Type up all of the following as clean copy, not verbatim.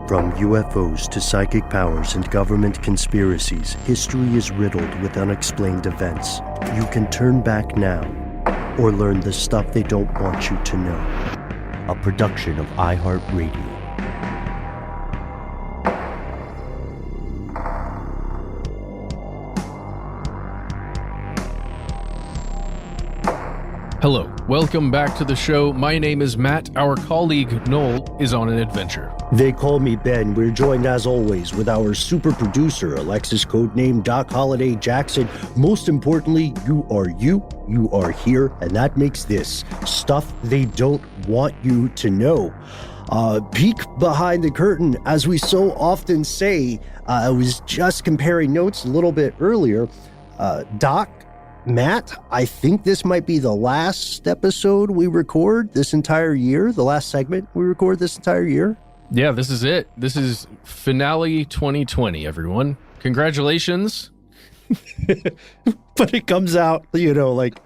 From UFOs to psychic powers and government conspiracies, history is riddled with unexplained events. You can turn back now or learn the stuff they don't want you to know. A production of iHeartRadio. Hello, welcome back to the show. My name is Matt. Our colleague Noel is on an adventure. They call me Ben. We're joined as always with our super producer, Alexis, codename Doc Holliday Jackson. Most importantly, you are here, and that makes this stuff they don't want you to know. Peek behind the curtain, as we so often say. I was just comparing notes a little bit earlier. Doc, Matt, I think this might be the last episode we record this entire year, the last segment we record this entire year. Yeah, this is it. This is finale 2020, everyone. Congratulations. But it comes out, like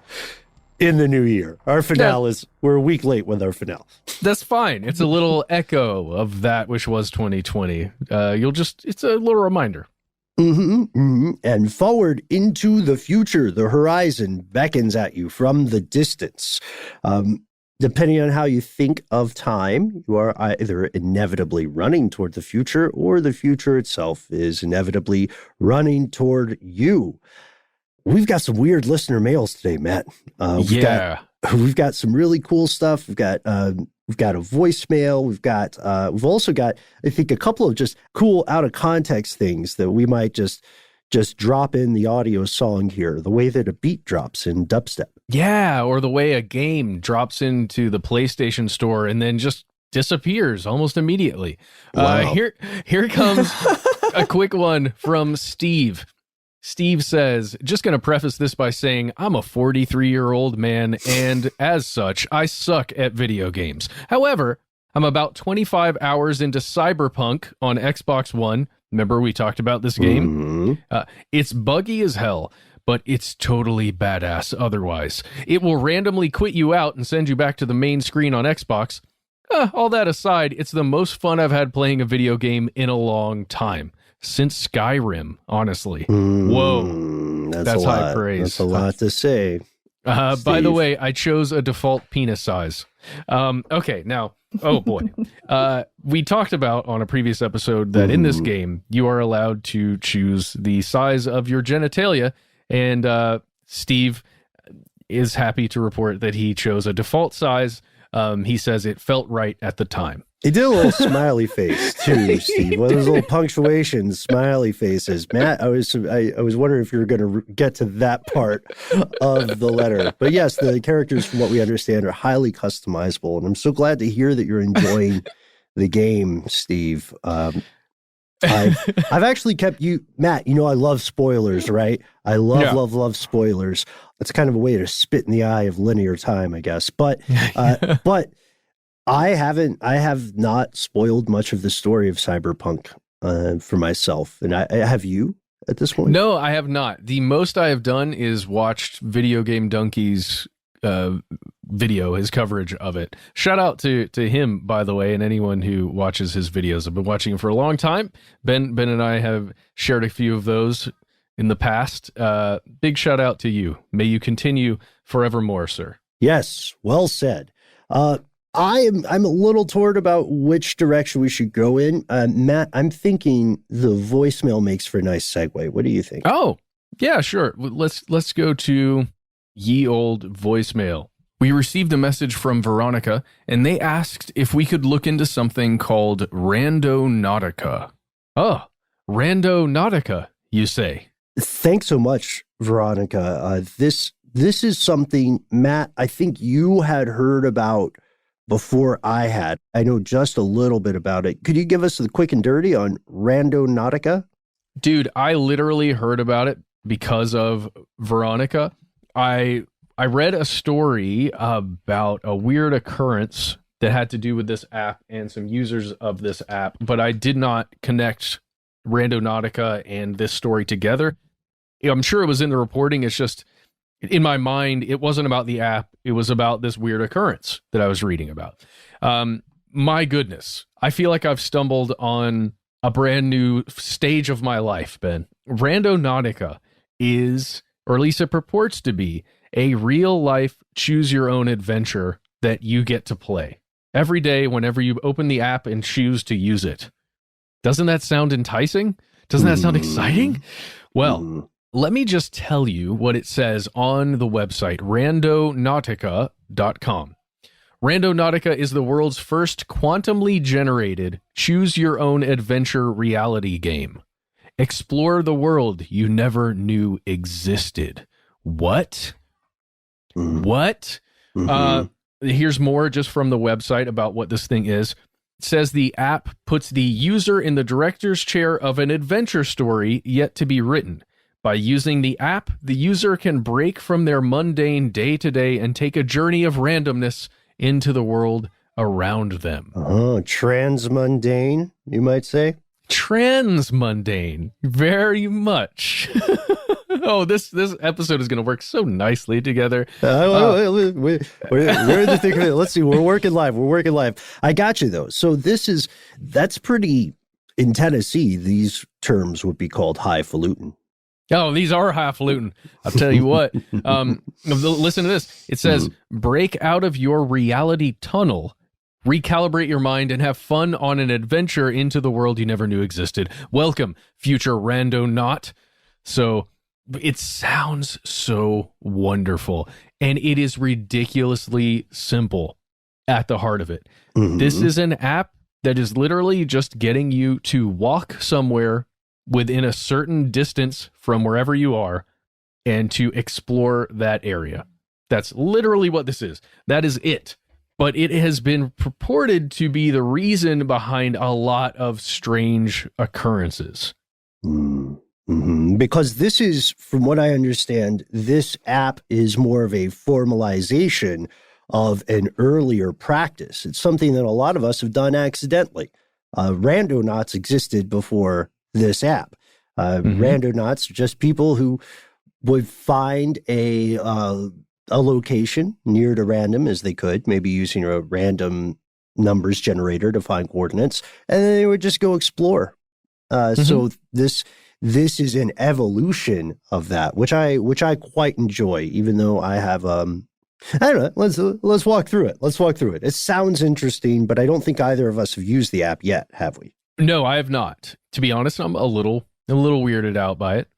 in the new year. Our finale is, we're a week late with our finale. That's fine. It's a little echo of that which was 2020. It's a little reminder. And forward into the future, the horizon beckons at you from the distance. Depending on how you think of time, you are either inevitably running toward the future or the future itself is inevitably running toward you. We've got some weird listener mails today, Matt. We've got some really cool stuff. We've got a voicemail. We've also got, I think, a couple of just cool out of context things that we might just drop in the audio song here, the way that a beat drops in dubstep. Yeah, or the way a game drops into the PlayStation Store and then just disappears almost immediately. Wow. Here comes a quick one from Steve. Steve says, just going to preface this by saying I'm a 43-year-old man, and as such, I suck at video games. However, I'm about 25 hours into Cyberpunk on Xbox One. Remember we talked about this game? It's buggy as hell, but it's totally badass otherwise. It will randomly quit you out and send you back to the main screen on Xbox. All that aside, it's the most fun I've had playing a video game in a long time. Since Skyrim, honestly. Whoa. That's high praise. That's a lot to say. By the way, I chose a default penis size. Okay, now, oh boy. We talked about on a previous episode that in this game, you are allowed to choose the size of your genitalia, and Steve is happy to report that he chose a default size. He says it felt right at the time. He did a little smiley face too, Steve. One of those little punctuation smiley faces. Matt, I was wondering if you were going to get to that part of the letter. But yes, the characters, from what we understand, are highly customizable, and I'm so glad to hear that you're enjoying the game, Steve. I've actually kept you, Matt. I love spoilers, right? I love spoilers. It's kind of a way to spit in the eye of linear time, I guess. But I have not spoiled much of the story of Cyberpunk for myself. And I have you at this point? No, I have not. The most I have done is watched Video Game Donkey's video, his coverage of it. Shout out to him, by the way, and anyone who watches his videos. I've been watching him for a long time. Ben and I have shared a few of those in the past. Big shout out to you. May you continue forevermore, sir. Yes, well said. I'm a little torn about which direction we should go in. Matt, I'm thinking the voicemail makes for a nice segue. What do you think? Oh, yeah, sure. Let's go to ye old voicemail. We received a message from Veronica, and they asked if we could look into something called RandoNautica. Oh, RandoNautica, you say? Thanks so much, Veronica. This is something, Matt, I think you had heard about before I had. I know just a little bit about it. Could you give us the quick and dirty on RandoNautica? Dude, I literally heard about it because of Veronica. I read a story about a weird occurrence that had to do with this app and some users of this app, but I did not connect RandoNautica and this story together. I'm sure it was in the reporting. It's just, in my mind, it wasn't about the app. It was about this weird occurrence that I was reading about. my goodness, I feel like I've stumbled on a brand new stage of my life, Ben. RandoNautica is, or at least it purports to be, a real life choose your own adventure that you get to play every day whenever you open the app and choose to use it. Doesn't that sound enticing? Doesn't that sound exciting? Well, let me just tell you what it says on the website, RandoNautica.com. RandoNautica is the world's first quantumly generated choose-your-own-adventure reality game. Explore the world you never knew existed. What? What? Here's more just from the website about what this thing is. It says the app puts the user in the director's chair of an adventure story yet to be written. By using the app, the user can break from their mundane day-to-day and take a journey of randomness into the world around them. Transmundane, you might say? Transmundane, very much. Oh, this episode is going to work so nicely together. We're in the thick of it. Let's see. We're working live. I got you, though. So that's pretty, in Tennessee, these terms would be called highfalutin. Oh, these are highfalutin. I'll tell you what. Listen to this. It says, break out of your reality tunnel, recalibrate your mind, and have fun on an adventure into the world you never knew existed. Welcome, future Randonaut. So it sounds so wonderful, and it is ridiculously simple at the heart of it. This is an app that is literally just getting you to walk somewhere within a certain distance from wherever you are and to explore that area. That's literally what this is. That is it. But it has been purported to be the reason behind a lot of strange occurrences. Because this is, from what I understand, this app is more of a formalization of an earlier practice. It's something that a lot of us have done accidentally. Randonauts existed before this app. Randonauts are just people who would find a location near to random as they could, maybe using a random numbers generator to find coordinates, and then they would just go explore. So this is an evolution of that, which I quite enjoy, even though I have I don't know. Let's walk through it. It sounds interesting, but I don't think either of us have used the app yet, have we? No, I have not. To be honest, I'm a little weirded out by it,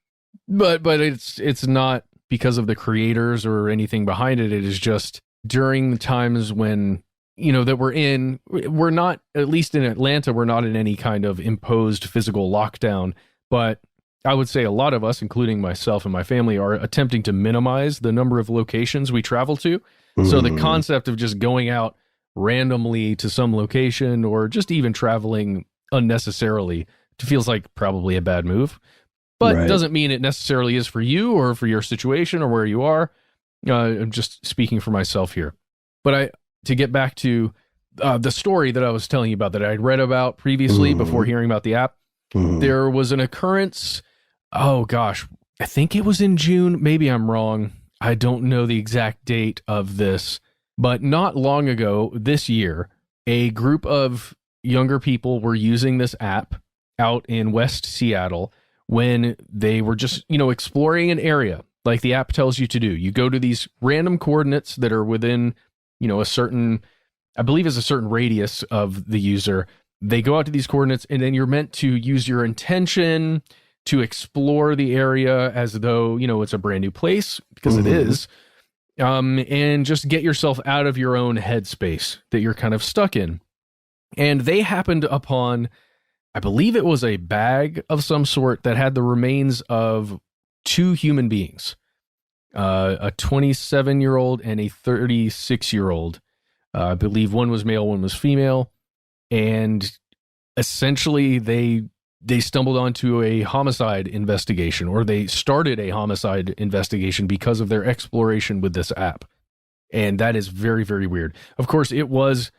but it's not because of the creators or anything behind it. It is just during the times when, that we're not, at least in Atlanta, we're not in any kind of imposed physical lockdown, but I would say a lot of us, including myself and my family, are attempting to minimize the number of locations we travel to. So the concept of just going out randomly to some location or just even traveling unnecessarily feels like probably a bad move, but it doesn't mean it necessarily is for you or for your situation or where you are. I'm just speaking for myself here. But to get back to the story that I was telling you about that I'd read about previously before hearing about the app, there was an occurrence. Oh gosh, I think it was in June. Maybe I'm wrong. I don't know the exact date of this, but not long ago this year, a group of younger people were using this app out in West Seattle when they were just, exploring an area like the app tells you to do. You go to these random coordinates that are within, a certain, I believe is a certain radius of the user. They go out to these coordinates and then you're meant to use your intention to explore the area as though, it's a brand new place, because it is. And just get yourself out of your own headspace that you're kind of stuck in. And they happened upon, I believe it was a bag of some sort that had the remains of two human beings, a 27-year-old and a 36-year-old. I believe one was male, one was female. And essentially they stumbled onto a homicide investigation, or they started a homicide investigation because of their exploration with this app. And that is very, very weird. Of course, it was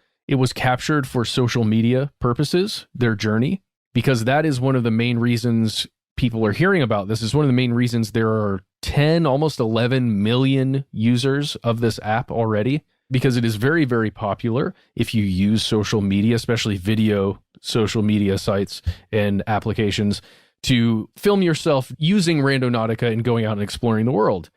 captured for social media purposes, their journey, because that is one of the main reasons people are hearing about this. Is one of the main reasons there are 10, almost 11 million users of this app already. because it is very, very popular if you use social media, especially video social media sites and applications, to film yourself using RandoNautica and going out and exploring the world.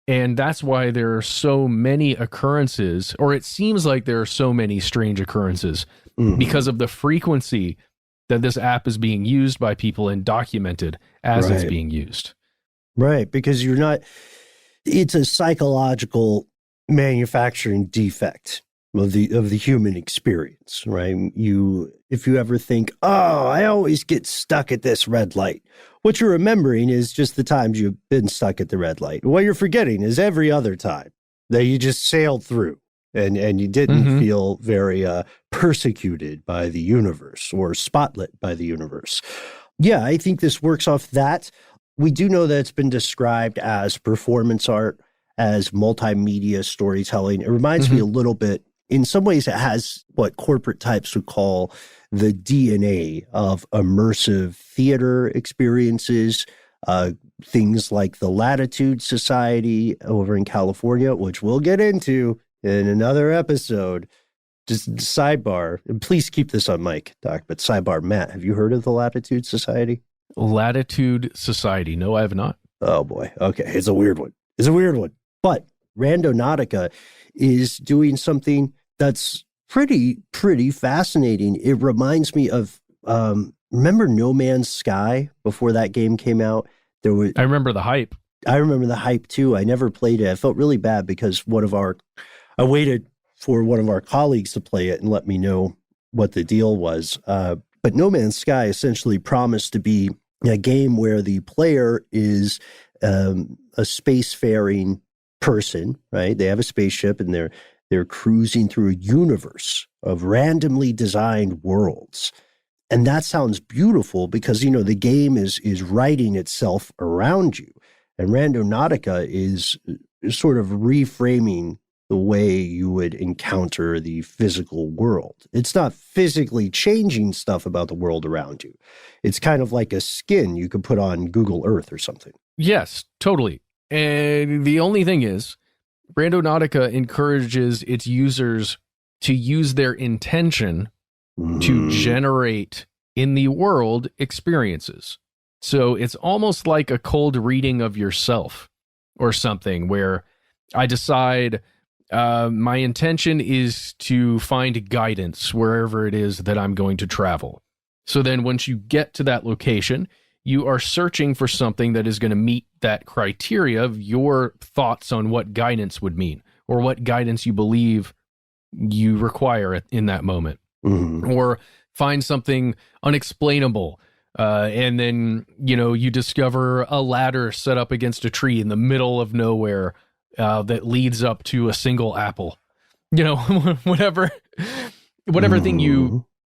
And that's why there are so many occurrences, or it seems like there are so many strange occurrences, because of the frequency that this app is being used by people and documented as it's being used. Right, because it's a psychological manufacturing defect of the human experience, right? If you ever think, oh, I always get stuck at this red light, what you're remembering is just the times you've been stuck at the red light. What you're forgetting is every other time that you just sailed through and you didn't feel very persecuted by the universe or spotlit by the universe. Yeah, I think this works off that. We do know that it's been described as performance art, as multimedia storytelling. It reminds me a little bit, in some ways it has what corporate types would call the DNA of immersive theater experiences, things like the Latitude Society over in California, which we'll get into in another episode. Just sidebar, and please keep this on mic, Doc, but sidebar, Matt, have you heard of the Latitude Society? Latitude Society. No, I have not. Oh boy. Okay. It's a weird one. But RandoNautica is doing something that's pretty fascinating. It reminds me of, remember No Man's Sky before that game came out? I remember the hype. I remember the hype too. I never played it. I felt really bad because I waited for one of our colleagues to play it and let me know what the deal was. But No Man's Sky essentially promised to be a game where the player is a spacefaring person, right? They have a spaceship and they're cruising through a universe of randomly designed worlds. And that sounds beautiful because, the game is writing itself around you. And RandoNautica is sort of reframing the way you would encounter the physical world. It's not physically changing stuff about the world around you. It's kind of like a skin you could put on Google Earth or something. Yes, totally. And the only thing is, RandoNautica encourages its users to use their intention to generate in the world experiences. So it's almost like a cold reading of yourself or something, where I decide my intention is to find guidance wherever it is that I'm going to travel. So then once you get to that location, you are searching for something that is going to meet that criteria of your thoughts on what guidance would mean, or what guidance you believe you require in that moment, or find something unexplainable. And then, you discover a ladder set up against a tree in the middle of nowhere that leads up to a single apple. Whatever thing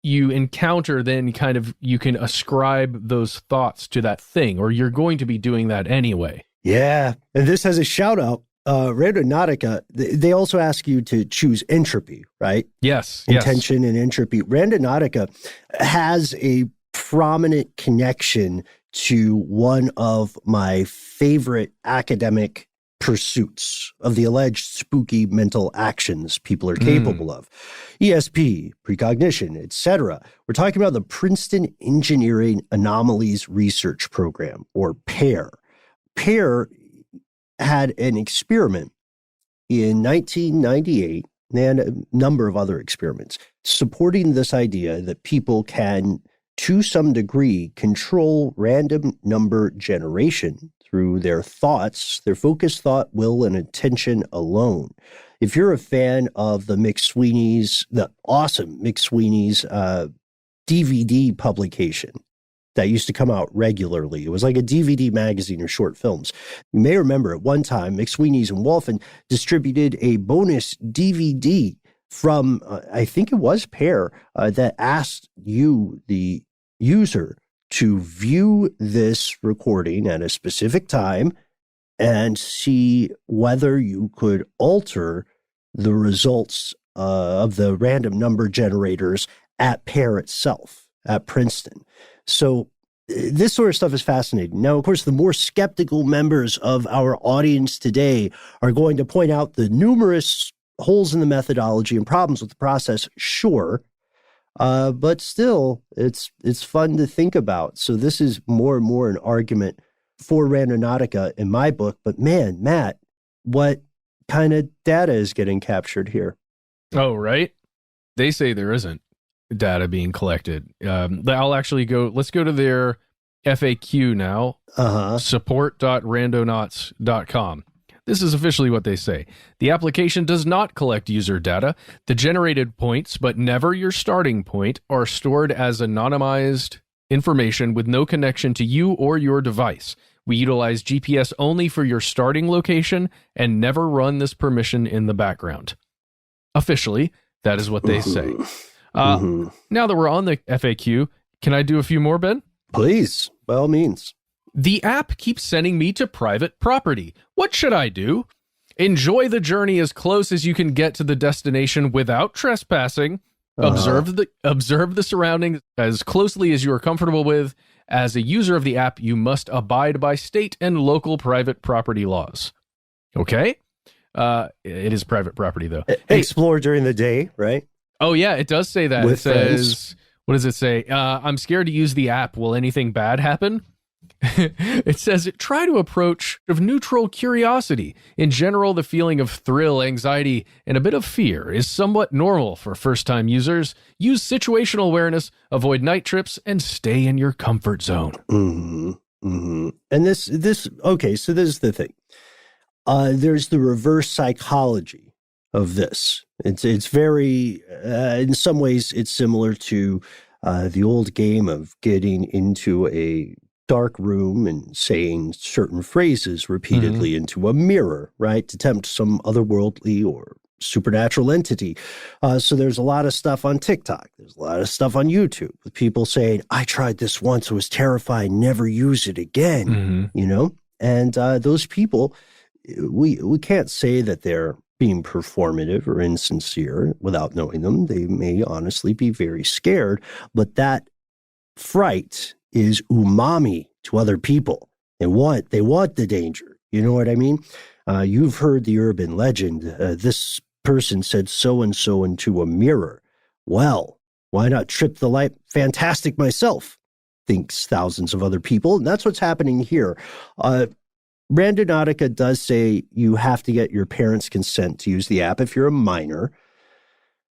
you encounter, then kind of you can ascribe those thoughts to that thing, or you're going to be doing that anyway. Yeah. And this has a shout out. RandoNautica, they also ask you to choose entropy, right? Yes. Intention and entropy. RandoNautica has a prominent connection to one of my favorite academic pursuits of the alleged spooky mental actions people are capable of. ESP, precognition, etc. We're talking about the Princeton Engineering Anomalies Research Program, or PAIR. PAIR had an experiment in 1998, and a number of other experiments, supporting this idea that people can, to some degree, control random number generation through their thoughts, their focused thought, will, and attention alone. If you're a fan of the awesome McSweeney's DVD publication that used to come out regularly, it was like a DVD magazine or short films. You may remember at one time, McSweeney's and Wolfen distributed a bonus DVD from, I think it was PAIR, that asked you, the user, to view this recording at a specific time and see whether you could alter the results of the random number generators at PAIR itself, at Princeton. So this sort of stuff is fascinating. Now, of course, the more skeptical members of our audience today are going to point out the numerous holes in the methodology and problems with the process, sure. But still, it's fun to think about. So this is more and more an argument for Randonautica in my book. But man, Matt, what kind of data is getting captured here? Oh, right. They say there isn't data being collected. Let's go to their FAQ now. Support.randonauts.com. This is officially what they say. The application does not collect user data. The generated points, but never your starting point, are stored as anonymized information with no connection to you or your device. We utilize GPS only for your starting location and never run this permission in the background. Officially, that is what they say. Now that we're on the FAQ, can I do a few more, Ben? Please, by all means. The app keeps sending me to private property. What should I do? Enjoy the journey as close as you can get to the destination without trespassing. Observe the surroundings as closely as you are comfortable with. As a user of the app, you must abide by state and local private property laws. Okay? It is private property, though. Explore during the day, right? Oh, yeah, it does say that. With it says, friends. What does it say? I'm scared to use the app. Will anything bad happen? It says, try to approach of neutral curiosity. In general, the feeling of thrill, anxiety, and a bit of fear is somewhat normal for first-time users. Use situational awareness, avoid night trips, and stay in your comfort zone. And okay, so this is the thing. There's the reverse psychology of this. It's very, in some ways, it's similar to the old game of getting into a dark room and saying certain phrases repeatedly into a mirror, right? To tempt some otherworldly or supernatural entity. So there's a lot of stuff on TikTok. There's a lot of stuff on YouTube with people saying, I tried this once, it was terrifying, never use it again, you know? And those people, we can't say that they're being performative or insincere without knowing them. They may honestly be very scared, but that fright is umami to other people. They want the danger. You know what I mean? You've heard the urban legend. This person said so-and-so into a mirror. Well, why not trip the light? Fantastic myself, thinks thousands of other people. And that's what's happening here. RandoNautica does say you have to get your parents' consent to use the app if you're a minor.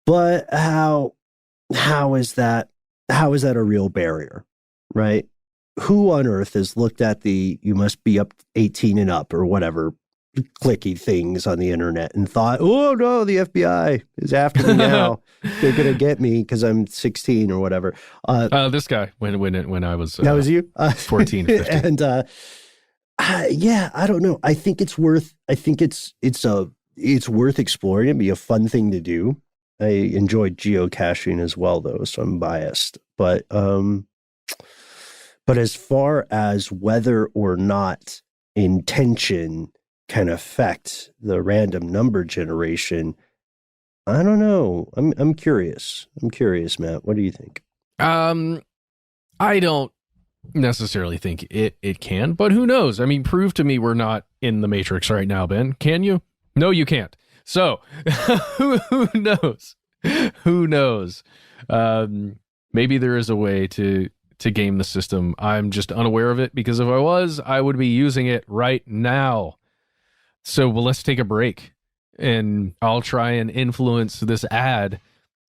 But how is that a real barrier? Right? Who on earth has looked at the you must be up 18 and up or whatever clicky things on the internet and thought, oh no, the FBI is after me now. They're going to get me because I'm 16 or whatever. This guy, when I was... that was you? 14 or 15. And yeah, I don't know. I think it's worth exploring. It'd be a fun thing to do. I enjoyed geocaching as well, though, so I'm biased. But as far as whether or not intention can affect the random number generation, I don't know. I'm curious. I'm curious, Matt. What do you think? I don't necessarily think it can, but who knows? I mean, prove to me we're not in the Matrix right now, Ben. Can you? No, you can't. So who knows? Who knows? Maybe there is a way to game the system. I'm just unaware of it, because if I was, I would be using it right now. So let's take a break, and I'll try and influence this ad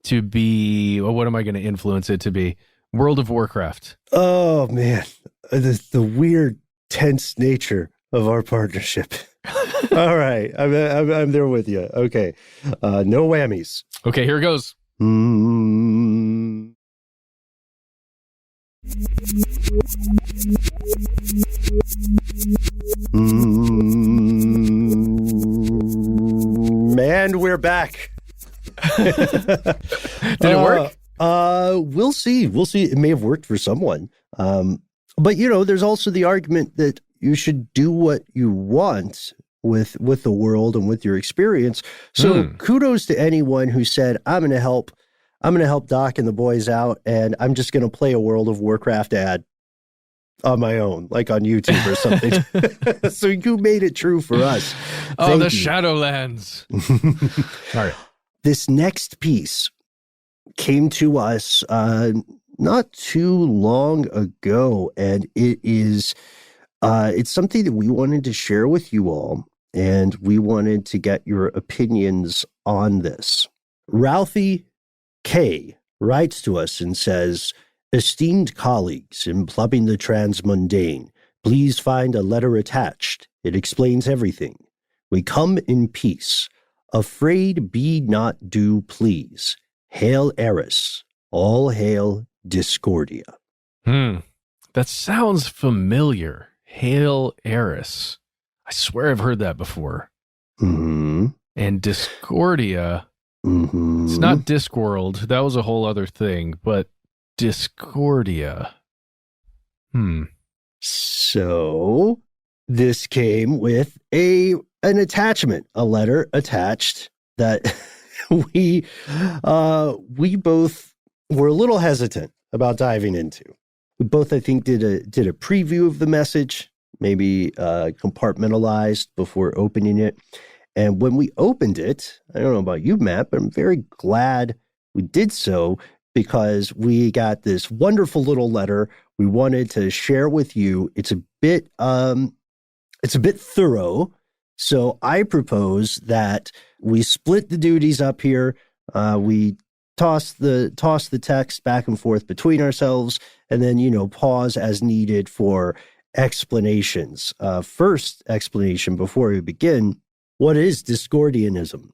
to be, what am I going to influence it to be? World of Warcraft. Oh man, the weird tense nature of our partnership. All right, I'm there with you. Okay, no whammies. Okay, here it goes. And we're back. Did it work? We'll see. It may have worked for someone. But there's also the argument that you should do what you want with the world and with your experience. So kudos to anyone who said, I'm going to help Doc and the boys out, and I'm just going to play a World of Warcraft ad. on my own, like on YouTube or something. So you made it true for us. Oh, the Shadowlands. All right. This next piece came to us not too long ago, and it's something that we wanted to share with you all, and we wanted to get your opinions on this. Ralphie K writes to us and says, "Esteemed colleagues in plumbing the Transmundane, please find a letter attached. It explains everything. We come in peace. Afraid be not do please. Hail Eris. All hail Discordia." That sounds familiar. Hail Eris. I swear I've heard that before. Mm-hmm. And Discordia. Mm-hmm. It's not Discworld. That was a whole other thing, but Discordia. So this came with an attachment, a letter attached that we both were a little hesitant about diving into. We both, I think, did a preview of the message, maybe compartmentalized before opening it. And when we opened it, I don't know about you, Matt, but I'm very glad we did so, because we got this wonderful little letter we wanted to share with you. It's a bit thorough. So I propose that we split the duties up here. We toss the text back and forth between ourselves, and then, pause as needed for explanations. First explanation before we begin: what is Discordianism?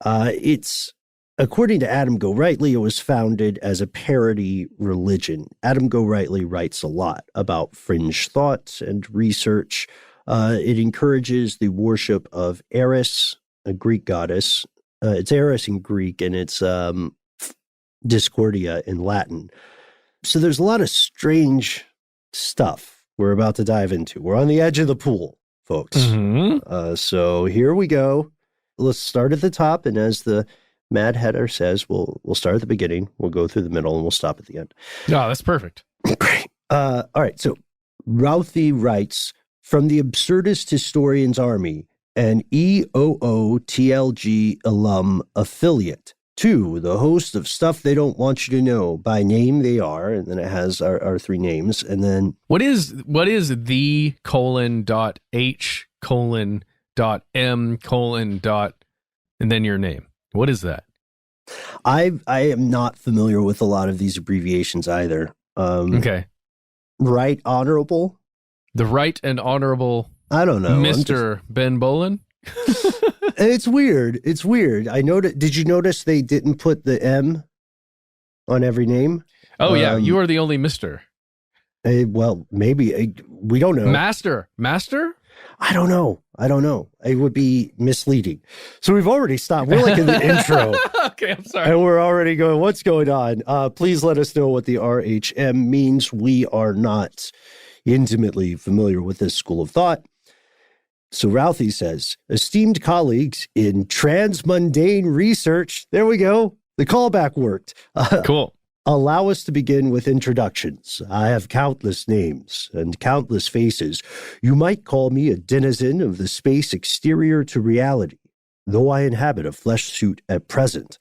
It's, according to Adam Gorightly, it was founded as a parody religion. Adam Gorightly writes a lot about fringe thought and research. It encourages the worship of Eris, a Greek goddess. It's Eris in Greek, and it's Discordia in Latin. So there's a lot of strange stuff we're about to dive into. We're on the edge of the pool, folks. Mm-hmm. So here we go. Let's start at the top, and as the Mad Hatter says, we'll start at the beginning, we'll go through the middle, and we'll stop at the end. No, that's perfect. Great. All right, so Ralphie writes, "From the Absurdist Historian's Army, an EOOTLG alum affiliate, to the host of Stuff They Don't Want You to Know. By name they are," and then it has our three names, and then what is the :H::M::, and then your name? What is that? I am not familiar with a lot of these abbreviations either. Okay. Right Honorable? The Right and Honorable, I don't know. Mr. Ben Bolin? It's weird. It's weird. I noticed. Did you notice they didn't put the M on every name? Oh, yeah. You are the only Mr. Well, maybe. We don't know. Master? I don't know. It would be misleading. So we've already stopped. We're like in the intro. Okay, I'm sorry. And we're already going, what's going on? Please let us know what the RHM means. We are not intimately familiar with this school of thought. So Ralphie says, "Esteemed colleagues in transmundane research," there we go. The callback worked. Cool. "Allow us to begin with introductions. I have countless names and countless faces. You might call me a denizen of the space exterior to reality, though I inhabit a flesh suit at present.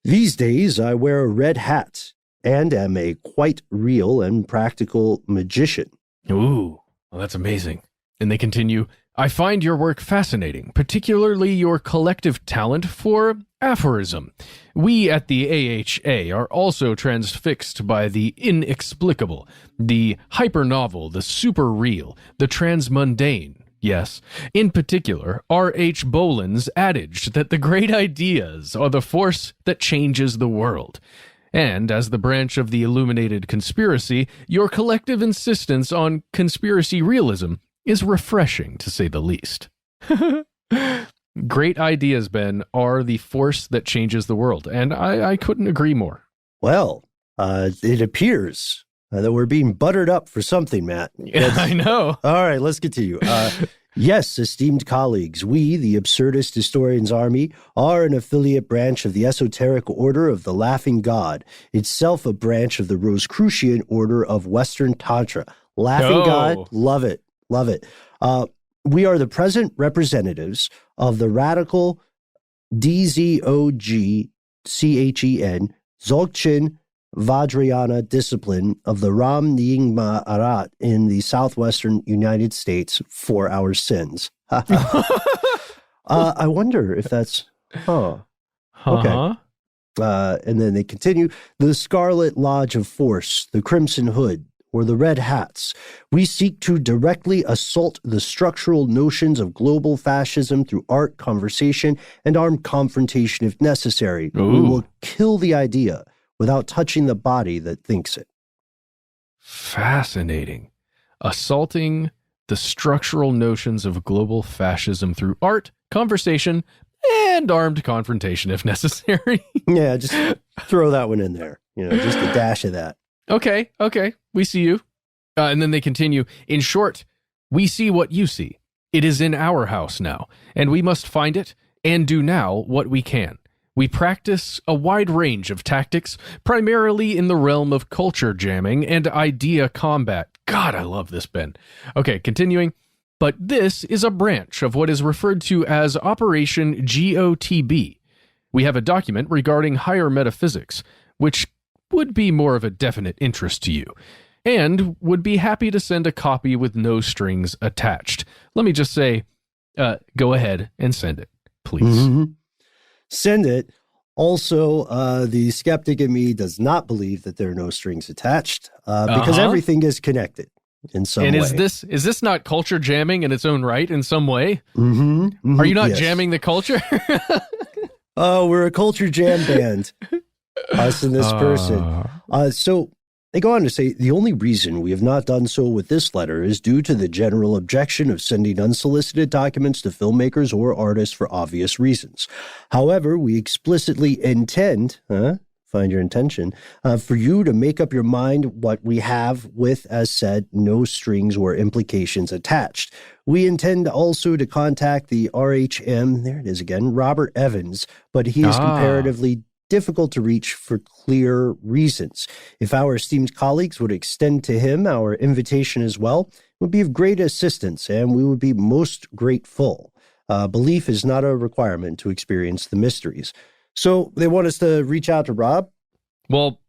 These days I wear a red hat and am a quite real and practical magician." Ooh, well, that's amazing. And they continue, "I find your work fascinating, particularly your collective talent for aphorism. We at the AHA are also transfixed by the inexplicable, the hypernovel, the super real, the transmundane. Yes, in particular, R.H. Bolin's adage that the great ideas are the force that changes the world. And as the branch of the illuminated conspiracy, your collective insistence on conspiracy realism is refreshing, to say the least." Great ideas, Ben, are the force that changes the world. And I couldn't agree more. Well, it appears that we're being buttered up for something, Matt. Yeah, I know. All right, let's continue. Yes, esteemed colleagues, we, the Absurdist Historians Army, are an affiliate branch of the Esoteric Order of the Laughing God, itself a branch of the Rosicrucian Order of Western Tantra. Laughing God, love it. Love it. We are the present representatives of the radical DZOGCHEN Dzogchen Vajrayana discipline of the Ram Nyingma Arat in the southwestern United States for our sins. I wonder if that's, okay. And then they continue, the Scarlet Lodge of Force, the Crimson Hood, or the Red Hats. We seek to directly assault the structural notions of global fascism through art, conversation, and armed confrontation if necessary. Ooh. We will kill the idea without touching the body that thinks it. Fascinating. Assaulting the structural notions of global fascism through art, conversation, and armed confrontation if necessary. Yeah, just throw that one in there. Just a dash of that. Okay. We see you. And then they continue, in short, we see what you see. It is in our house now, and we must find it and do now what we can. We practice a wide range of tactics, primarily in the realm of culture jamming and idea combat. God, I love this, Ben. Okay, continuing. But this is a branch of what is referred to as Operation GOTB. We have a document regarding higher metaphysics, which would be more of a definite interest to you, and would be happy to send a copy with no strings attached. Let me just say, go ahead and send it, please. Mm-hmm. Send it. Also, the skeptic in me does not believe that there are no strings attached because everything is connected in some way. And is this not culture jamming in its own right in some way? Mm-hmm. Mm-hmm. Are you not jamming the culture? Oh, we're a culture jam band. Us and this person. So they go on to say, the only reason we have not done so with this letter is due to the general objection of sending unsolicited documents to filmmakers or artists for obvious reasons. However, we explicitly intend, find your intention, for you to make up your mind what we have with, as said, no strings or implications attached. We intend also to contact the RHM, there it is again, Robert Evans, but he is comparatively difficult to reach for clear reasons. If our esteemed colleagues would extend to him our invitation as well, it would be of great assistance, and we would be most grateful. Belief is not a requirement to experience the mysteries. So they want us to reach out to Rob? Well,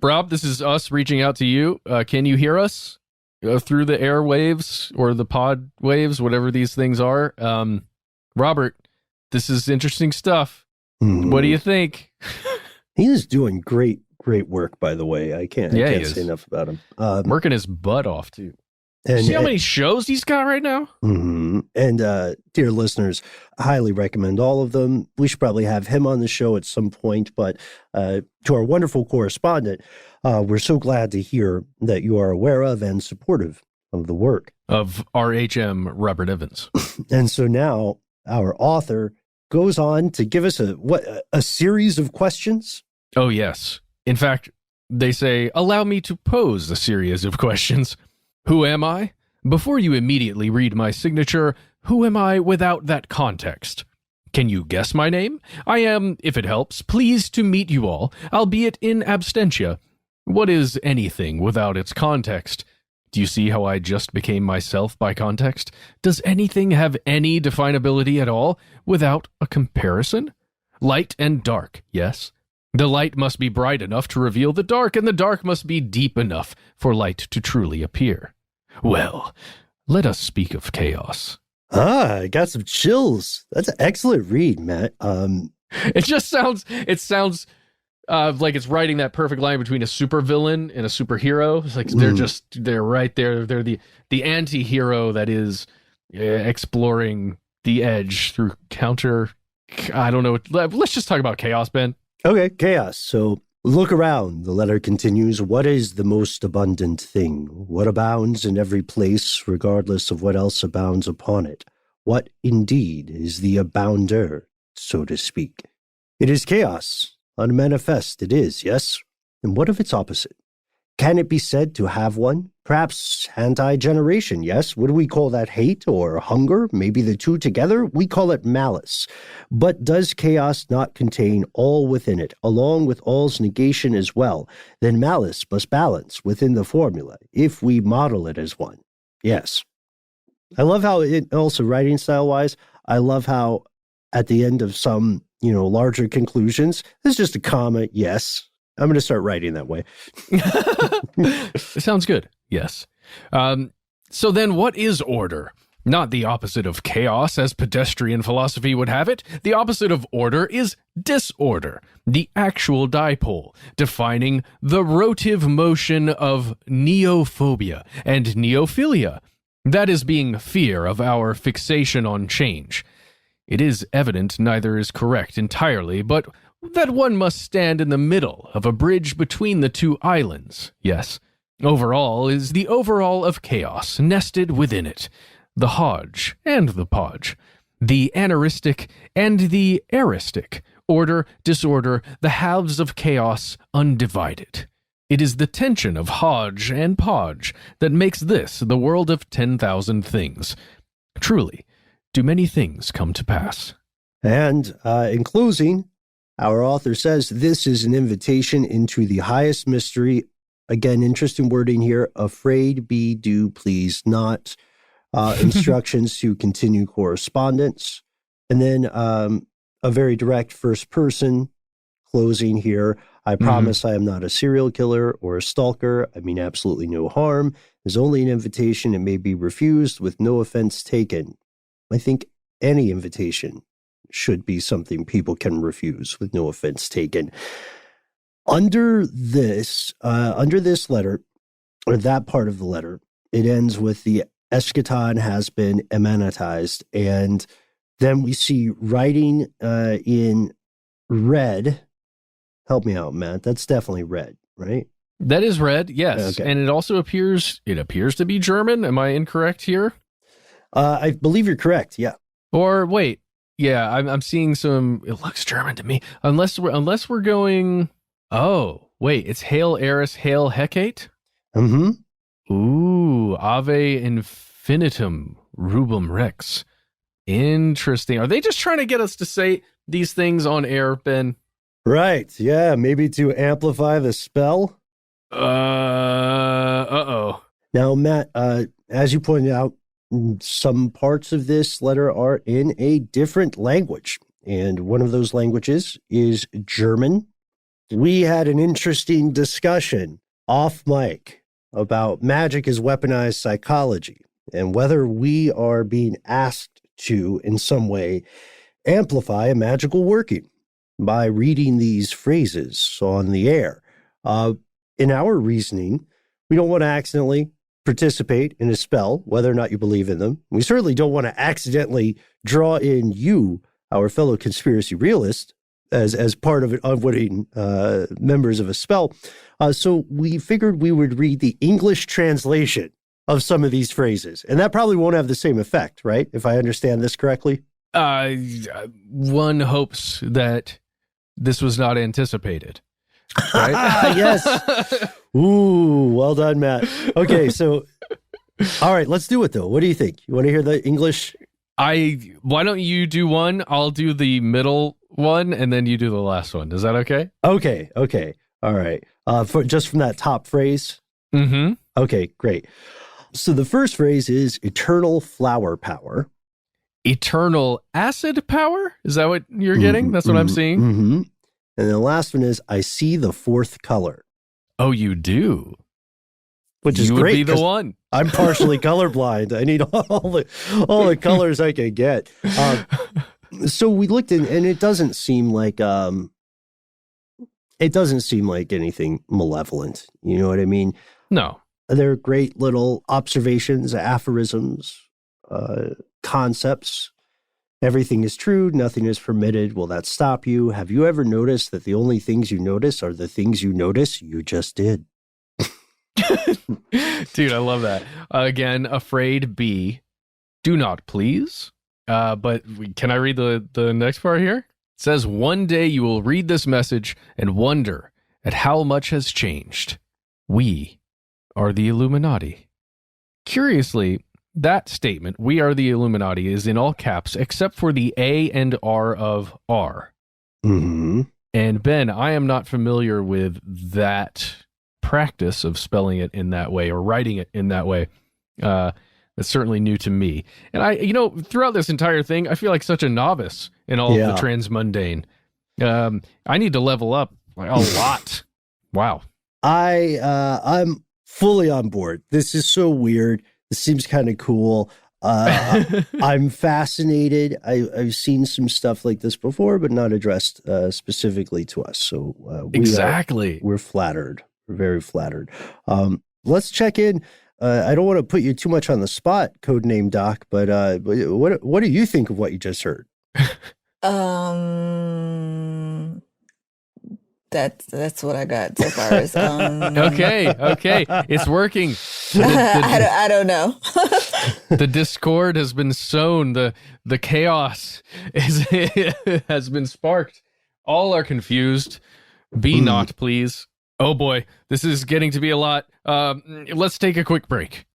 Rob, this is us reaching out to you. Can you hear us through the airwaves or the pod waves, whatever these things are? Robert, this is interesting stuff. What do you think? He is doing great work, by the way. I can't say enough about him. Working his butt off, too. And, see how many shows he's got right now? Mm-hmm. And dear listeners, I highly recommend all of them. We should probably have him on the show at some point. But to our wonderful correspondent, we're so glad to hear that you are aware of and supportive of the work of RHM Robert Evans. And so now our author goes on to give us a series of questions. Oh, yes. In fact, they say, allow me to pose a series of questions. Who am I? Before you immediately read my signature, who am I without that context? Can you guess my name? I am, if it helps, pleased to meet you all, albeit in absentia. What is anything without its context? Do you see how I just became myself by context? Does anything have any definability at all without a comparison? Light and dark, yes. The light must be bright enough to reveal the dark, and the dark must be deep enough for light to truly appear. Well, let us speak of chaos. I got some chills. That's an excellent read, Matt. It sounds like it's writing that perfect line between a supervillain and a superhero. It's like they're right there. They're the anti-hero that is exploring the edge through counter. I don't know. Let's just talk about chaos, Ben. Okay, chaos. So look around. The letter continues. What is the most abundant thing? What abounds in every place, regardless of what else abounds upon it? What indeed is the abounder, so to speak? It is chaos. Unmanifest it is, yes? And what of its opposite? Can it be said to have one? Perhaps anti-generation, yes? Would we call that hate or hunger? Maybe the two together? We call it malice. But does chaos not contain all within it, along with all's negation as well? Then malice must balance within the formula, if we model it as one. Yes. I love how it also, writing style-wise, I love how at the end of some, larger conclusions, there's just a comma, yes. I'm going to start writing that way. It sounds good. Yes. So then what is order? Not the opposite of chaos, as pedestrian philosophy would have it. The opposite of order is disorder, the actual dipole, defining the rotive motion of neophobia and neophilia. That is being fear of our fixation on change. It is evident neither is correct entirely, but that one must stand in the middle of a bridge between the two islands. Yes, overall is the overall of chaos, nested within it, the hodge and the podge, the anaristic and the aristic, order, disorder, the halves of chaos undivided. It is the tension of hodge and podge that makes this the world of 10,000 things. Truly, do many things come to pass? And in closing, our author says this is an invitation into the highest mystery. Again, interesting wording here. Afraid, be, do, please, not. Instructions to continue correspondence. And then a very direct first person closing here. I promise I am not a serial killer or a stalker. I mean absolutely no harm. There's only an invitation. It may be refused with no offense taken. I think any invitation should be something people can refuse with no offense taken. Under this letter, or that part of the letter, it ends with the eschaton has been immanentized. And then we see writing in red. Help me out, Matt. That's definitely red, right? That is red, yes. Okay. And it also appears to be German. Am I incorrect here? I believe you're correct, yeah. Or wait, yeah, I'm seeing some, it looks German to me. Unless we're going, oh, wait, it's Hail Eris, Hail Hecate? Mm-hmm. Ooh, Ave Infinitum, Rubum Rex. Interesting. Are they just trying to get us to say these things on air, Ben? Right, yeah, maybe to amplify the spell. Uh-oh. Now, Matt, as you pointed out, some parts of this letter are in a different language, and one of those languages is German. We had an interesting discussion off mic about magic as weaponized psychology and whether we are being asked to, in some way, amplify a magical working by reading these phrases on the air. In our reasoning, we don't want to accidentally participate in a spell, whether or not you believe in them. We certainly don't want to accidentally draw in you, our fellow conspiracy realist, as part of it, outwitting members of a spell. So we figured we would read the English translation of some of these phrases, and that probably won't have the same effect, right? If I understand this correctly. One hopes that this was not anticipated. Right? Yes. Ooh, well done, Matt. Okay, so, all right, let's do it, though. What do you think? You want to hear the English? Why don't you do one? I'll do the middle one, and then you do the last one. Is that okay? Okay. All right. Just from that top phrase? Mm-hmm. Okay, great. So the first phrase is eternal flower power. Eternal acid power? Is that what you're getting? That's what I'm seeing? Mm-hmm. And the last one is, I see the fourth color. Oh, you do? Which is you great. You would be the one. I'm partially colorblind. I need all the colors I can get. So we looked in, and it doesn't seem like anything malevolent. You know what I mean? No. They're great little observations, aphorisms, concepts. Everything is true. Nothing is permitted. Will that stop you? Have you ever noticed that the only things you notice are the things you notice you just did? Dude, I love that. Again, afraid be, do not please. But can I read the next part here? It says, one day you will read this message and wonder at how much has changed. We are the Illuminati. Curiously, that statement, we are the Illuminati, is in all caps except for the A and R of R. Mm-hmm. And Ben, I am not familiar with that practice of spelling it in that way or writing it in that way. That's certainly new to me. And throughout this entire thing, I feel like such a novice in all of the transmundane. I need to level up a lot. Wow. I'm fully on board. This is so weird. This seems kind of cool. I'm fascinated. I've seen some stuff like this before, but not addressed specifically to us. So we're flattered. We're very flattered. Let's check in. I don't want to put you too much on the spot, Codename Doc, but what do you think of what you just heard? That's what I got so far. Okay, it's working. I don't know. The discord has been sown. The chaos has been sparked. All are confused. Be not, please. Oh boy, this is getting to be a lot. Let's take a quick break.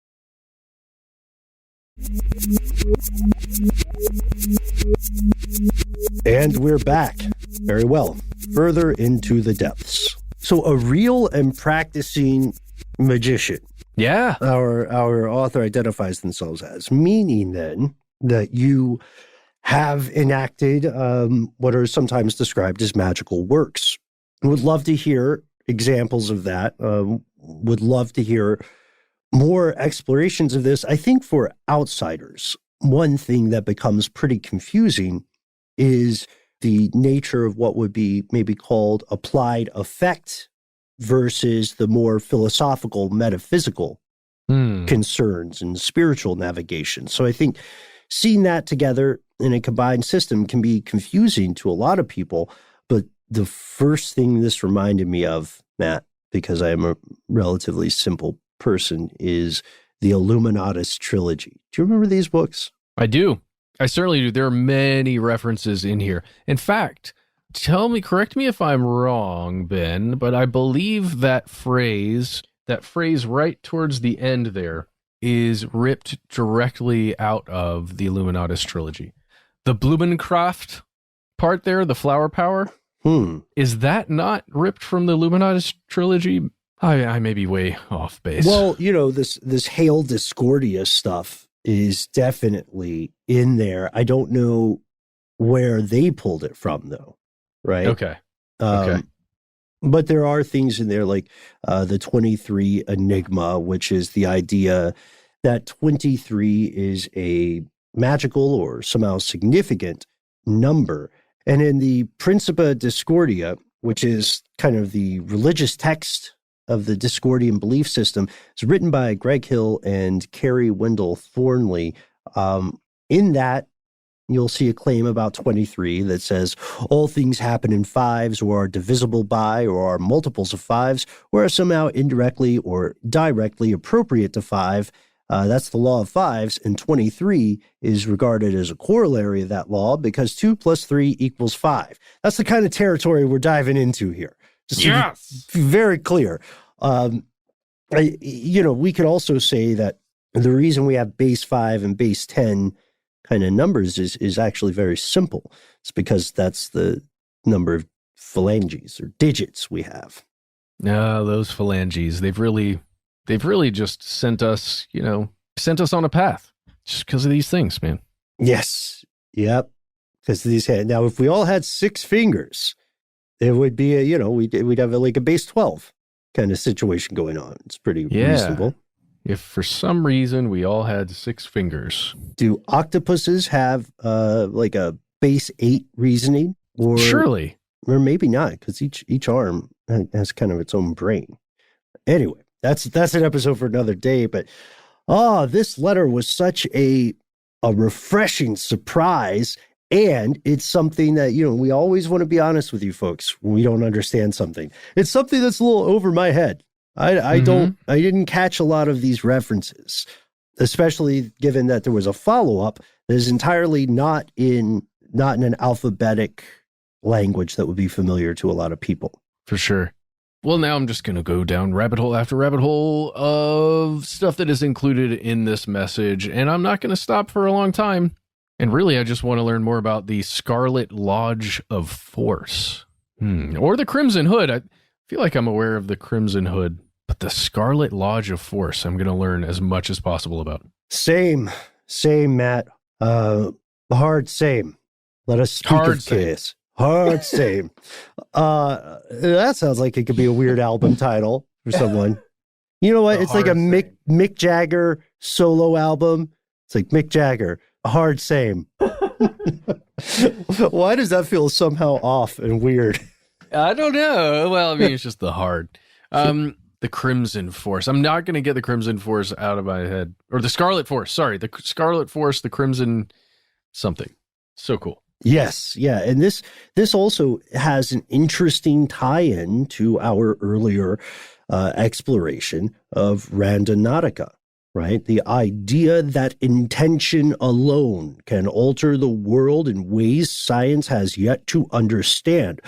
And we're back. Very well. Further into the depths. So a real and practicing magician. Yeah. Our author identifies themselves as, meaning then that you have enacted what are sometimes described as magical works. Would love to hear examples of that. Would love to hear more explorations of this. I think for outsiders, one thing that becomes pretty confusing is the nature of what would be maybe called applied effect versus the more philosophical, metaphysical concerns and spiritual navigation. So I think seeing that together in a combined system can be confusing to a lot of people. But the first thing this reminded me of, Matt, because I am a relatively simple person, is the Illuminatus trilogy. Do you remember these books? I do. I certainly do. There are many references in here. In fact, correct me if I'm wrong, Ben, but I believe that phrase right towards the end there is ripped directly out of the Illuminatus trilogy. The Blumenkräfte part there, the flower power, is that not ripped from the Illuminatus trilogy? I may be way off base. Well, this Hail Discordia stuff is definitely in there. I don't know where they pulled it from, though. Right? Okay. But there are things in there like the 23 Enigma, which is the idea that 23 is a magical or somehow significant number. And in the Principia Discordia, which is kind of the religious text of the Discordian belief system, it's written by Greg Hill and Carrie Wendell Thornley. In that, you'll see a claim about 23 that says all things happen in fives or are divisible by or are multiples of fives or are somehow indirectly or directly appropriate to five. That's the law of fives, and 23 is regarded as a corollary of that law because 2 + 3 = 5. That's the kind of territory we're diving into here. Just yes. To be very clear. We could also say that the reason we have base 5 and base 10 kind of numbers is actually very simple. It's because that's the number of phalanges or digits we have. Those phalanges, they've really just sent us on a path just because of these things, man. Yes. Yep. Because now, if we all had 6 fingers, it would be we'd have like a base 12 kind of situation going on. It's pretty reasonable. If for some reason we all had 6 fingers. Do octopuses have like a base 8 reasoning? Or surely. Or maybe not, because each arm has kind of its own brain. Anyway, that's an episode for another day. But this letter was such a refreshing surprise. And it's something that, we always want to be honest with you folks when we don't understand something. It's something that's a little over my head. I didn't catch a lot of these references, especially given that there was a follow-up that is entirely not in an alphabetic language that would be familiar to a lot of people. For sure. Well, now I'm just going to go down rabbit hole after rabbit hole of stuff that is included in this message, and I'm not going to stop for a long time. And really, I just want to learn more about the Scarlet Lodge of Force. Or the Crimson Hood. I feel like I'm aware of the Crimson Hood, but the Scarlet Lodge of Force, I'm going to learn as much as possible about. Same, Matt. Hard same. Let us speak Hard of chaos. Hard same. That sounds like it could be a weird album title for someone. You know what? It's like a Mick Jagger solo album. It's like Mick Jagger, hard same. Why does that feel somehow off and weird? I don't know. Well, I mean, it's just the hard. The Crimson Force. I'm not going to get the Crimson Force out of my head. Or the Scarlet Force. Sorry, the Scarlet Force, the Crimson something. So cool. Yes, yeah. And this also has an interesting tie-in to our earlier exploration of RandoNautica, right? The idea that intention alone can alter the world in ways science has yet to understand.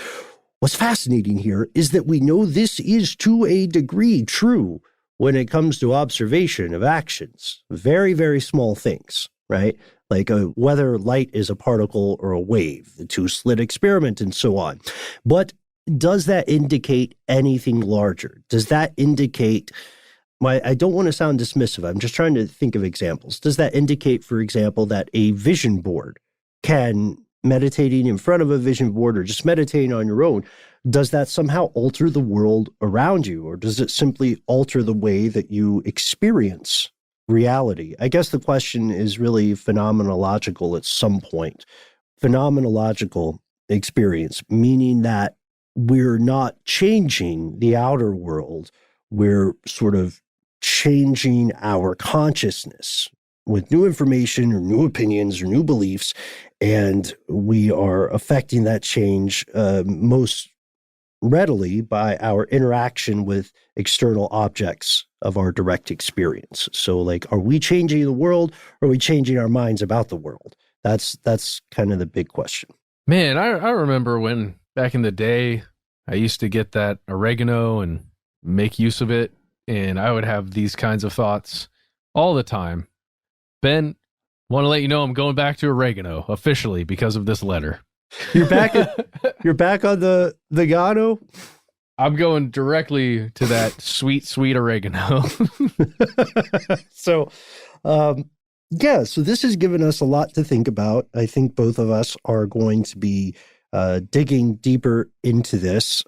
What's fascinating here is that we know this is to a degree true when it comes to observation of actions, very, very small things, right? Like whether light is a particle or a wave, the two-slit experiment, and so on. But does that indicate anything larger? Does that indicate, I don't want to sound dismissive, I'm just trying to think of examples. Does that indicate, for example, that a vision board can, meditating in front of a vision board or just meditating on your own, does that somehow alter the world around you? Or does it simply alter the way that you experience reality? I guess the question is really phenomenological at some point. Phenomenological experience, meaning that we're not changing the outer world. We're sort of changing our consciousness with new information or new opinions or new beliefs, and we are affecting that change most readily by our interaction with external objects of our direct experience. So, like, are we changing the world, or are we changing our minds about the world? That's kind of the big question. Man, I remember when back in the day, I used to get that oregano and make use of it, and I would have these kinds of thoughts all the time. Ben, want to let you know I'm going back to oregano officially because of this letter. You're back on the Gano? I'm going directly to that sweet, sweet oregano. So, so this has given us a lot to think about. I think both of us are going to be digging deeper into this.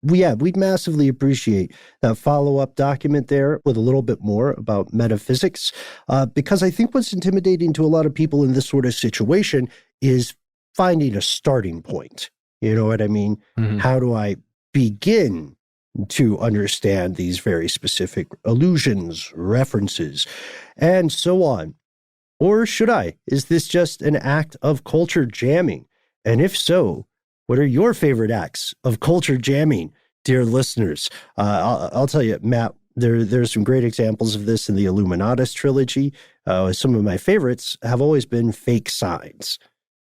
We'd massively appreciate that follow-up document there with a little bit more about metaphysics, because I think what's intimidating to a lot of people in this sort of situation is finding a starting point. You know what I mean? Mm-hmm. How do I begin to understand these very specific allusions, references, and so on? Or should I? Is this just an act of culture jamming? And if so, what are your favorite acts of culture jamming, dear listeners? I'll tell you, Matt, there's some great examples of this in the Illuminatus trilogy. Some of my favorites have always been fake signs.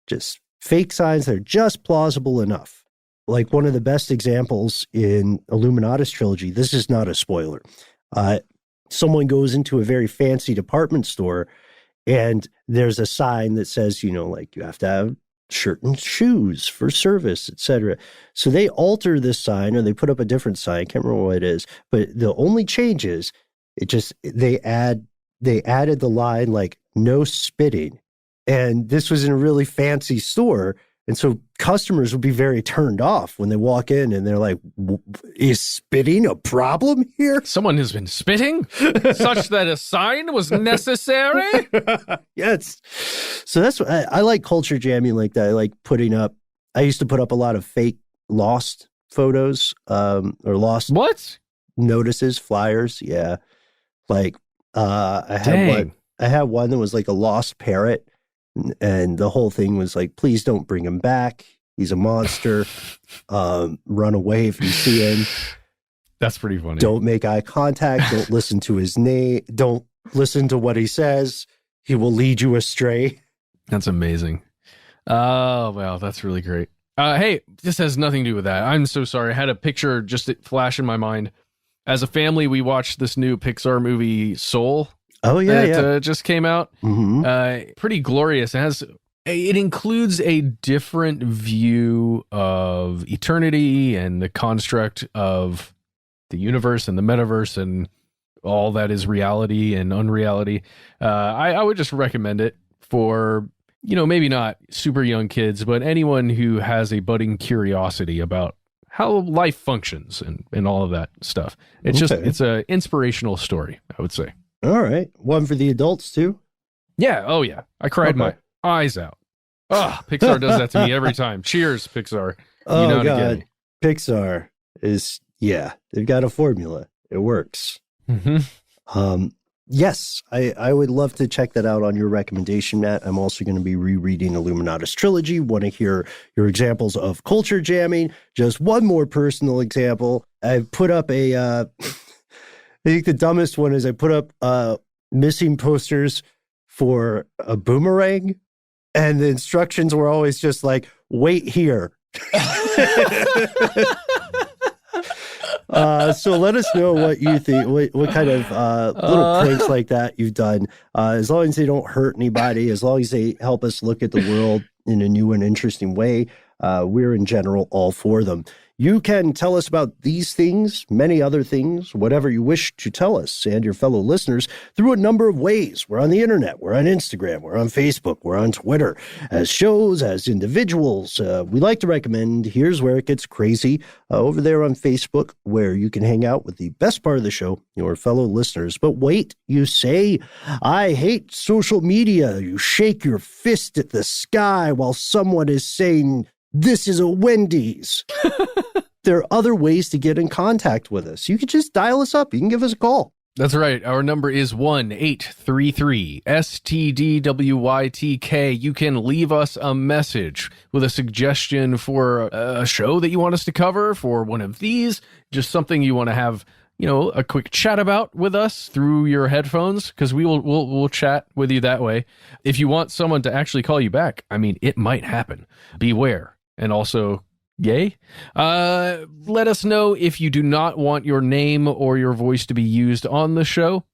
Just fake signs that are just plausible enough. Like one of the best examples in Illuminatus trilogy, this is not a spoiler. Someone goes into a very fancy department store and there's a sign that says, you have to have shirt and shoes for service, etc. So they alter this sign, or they put up a different sign. I can't remember what it is, but the only change is they added the line like no spitting. And this was in a really fancy store. And so customers would be very turned off when they walk in and they're like, is spitting a problem here? Someone has been spitting such that a sign was necessary? Yes. So that's what I like culture jamming like that. I like I used to put up a lot of fake lost photos or lost notices, flyers. Yeah. Like I had one that was like a lost parrot. And the whole thing was like, please don't bring him back. He's a monster. Run away if you see him. That's pretty funny. Don't make eye contact. Don't listen to his name. Don't listen to what he says. He will lead you astray. That's amazing. Oh, wow. That's really great. Hey, this has nothing to do with that. I'm so sorry. I had a picture just flash in my mind. As a family, we watched this new Pixar movie, Soul. Oh, yeah, that just came out. Mm-hmm. Pretty glorious. It includes a different view of eternity and the construct of the universe and the metaverse and all that is reality and unreality. I would just recommend it for, maybe not super young kids, but anyone who has a budding curiosity about how life functions and all of that stuff. It's an inspirational story, I would say. All right. One for the adults, too? Yeah. Oh, yeah. I cried my eyes out. Oh, Pixar does that to me every time. Cheers, Pixar. Oh, God. Pixar is, they've got a formula. It works. Mm-hmm. Yes, I would love to check that out on your recommendation, Matt. I'm also going to be rereading Illuminatus Trilogy. Want to hear your examples of culture jamming. Just one more personal example. I put up I think the dumbest one is I put up missing posters for a boomerang, and the instructions were always just like, wait here. So let us know what you think, what kind of little pranks like that you've done. As long as they don't hurt anybody, as long as they help us look at the world in a new and interesting way, we're in general all for them. You can tell us about these things, many other things, whatever you wish to tell us and your fellow listeners through a number of ways. We're on the internet, we're on Instagram, we're on Facebook, we're on Twitter, as shows, as individuals. We like to recommend, here's where it gets crazy, over there on Facebook, where you can hang out with the best part of the show, your fellow listeners. But wait, you say, I hate social media. You shake your fist at the sky while someone is saying, this is a Wendy's. There are other ways to get in contact with us. You can just dial us up. You can give us a call. That's right. Our number is 1-833-STDWYTK. You can leave us a message with a suggestion for a show that you want us to cover, for one of these, just something you want to have, a quick chat about with us through your headphones, because we'll chat with you that way. If you want someone to actually call you back, it might happen. Beware. And also, yay. Let us know if you do not want your name or your voice to be used on the show.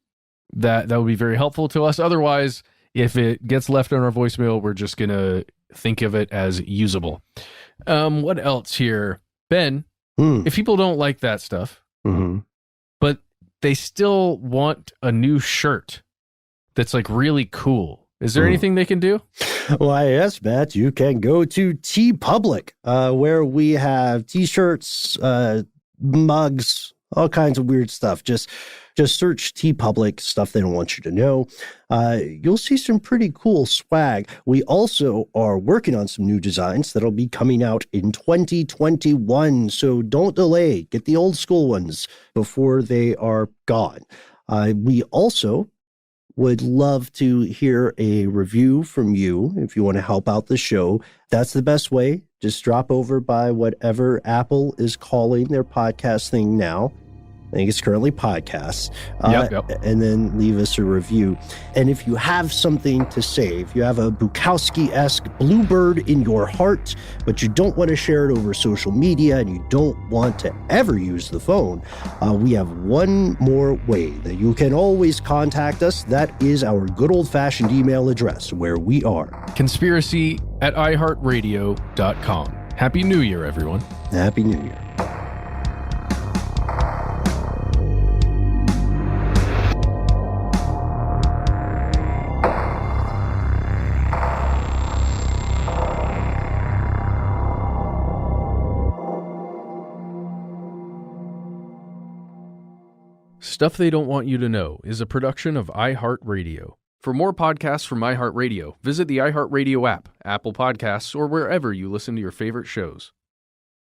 That would be very helpful to us. Otherwise, if it gets left on our voicemail, we're just going to think of it as usable. What else here? Ben, if people don't like that stuff, but they still want a new shirt that's like really cool, is there anything they can do? Why, yes, Matt, you can go to TeePublic, where we have T-shirts, mugs, all kinds of weird stuff. Just search TeePublic, stuff they don't want you to know. You'll see some pretty cool swag. We also are working on some new designs that'll be coming out in 2021. So don't delay. Get the old school ones before they are gone. We also would love to hear a review from you if you want to help out the show. That's the best way. Just drop over by whatever Apple is calling their podcast thing now. I think it's currently podcasts. Yep. And then leave us a review. And if you have something to say, if you have a Bukowski-esque bluebird in your heart, but you don't want to share it over social media and you don't want to ever use the phone, we have one more way that you can always contact us. That is our good old-fashioned email address, where we are conspiracy@iHeartRadio.com. Happy New Year, everyone. Happy New Year. Stuff They Don't Want You to Know is a production of iHeartRadio. For more podcasts from iHeartRadio, visit the iHeartRadio app, Apple Podcasts, or wherever you listen to your favorite shows.